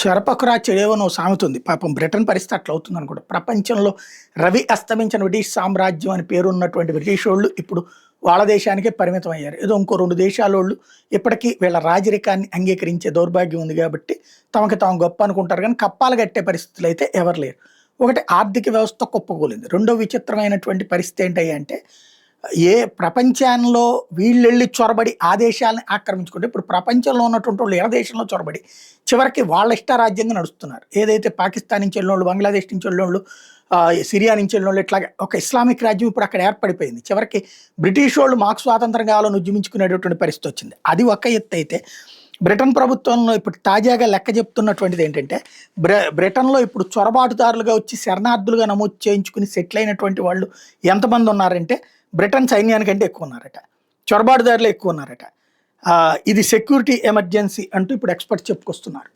చెరపకురా చెడేవనో సామెత ఉంది. పాపం బ్రిటన్ పరిస్థితి అట్లా అవుతుంది అనుకుంటా. ప్రపంచంలో రవి అస్తమించిన బ్రిటిష్ సామ్రాజ్యం అని పేరున్నటువంటి బ్రిటిష్ వాళ్ళు ఇప్పుడు వాళ్ళ దేశానికే పరిమితం అయ్యారు. ఏదో ఇంకో 2 దేశాలోళ్ళు ఇప్పటికీ వీళ్ళ రాజరికాన్ని అంగీకరించే దౌర్భాగ్యం ఉంది కాబట్టి తమకి తాము గొప్ప అనుకుంటారు కానీ కప్పాలు కట్టే పరిస్థితులు అయితే ఎవరు లేరు. ఒకటి ఆర్థిక వ్యవస్థ కుప్పకూలింది. రెండో విచిత్రమైనటువంటి పరిస్థితి ఏంటంటే ప్రపంచంలో వీళ్ళెళ్ళి చొరబడి ఆ దేశాలని ఆక్రమించుకుంటే ఇప్పుడు ప్రపంచంలో ఉన్నటువంటి వాళ్ళు ఏ దేశంలో చొరబడి చివరికి వాళ్ళ ఇష్టారాజ్యంగా నడుస్తున్నారు. ఏదైతే పాకిస్తాన్ నుంచి వెళ్ళినోళ్ళు, బంగ్లాదేశ్ నుంచి వెళ్ళినోళ్ళు, సిరియా నుంచి వెళ్ళినోళ్ళు ఇట్లాగే ఒక ఇస్లామిక్ రాజ్యం ఇప్పుడు అక్కడ ఏర్పడిపోయింది. చివరికి బ్రిటిష్ వాళ్ళు మాకు స్వాతంత్రం కావాలని ఉద్యమించుకునేటటువంటి పరిస్థితి వచ్చింది. అది ఒక ఎత్తు అయితే బ్రిటన్ ప్రభుత్వంలో ఇప్పుడు తాజాగా లెక్క చెప్తున్నటువంటిది ఏంటంటే బ్రిటన్లో ఇప్పుడు చొరబాటుదారులుగా వచ్చి శరణార్థులుగా నమోదు చేయించుకుని సెటిల్ అయినటువంటి వాళ్ళు ఎంతమంది ఉన్నారంటే బ్రిటన్ సైన్యానికంటే ఎక్కువ ఉన్నారట, చొరబాటుదారులు ఎక్కువ ఉన్నారట. ఇది సెక్యూరిటీ ఎమర్జెన్సీ అంటూ ఇప్పుడు ఎక్స్పర్ట్స్ చెప్పుకొస్తున్నారు.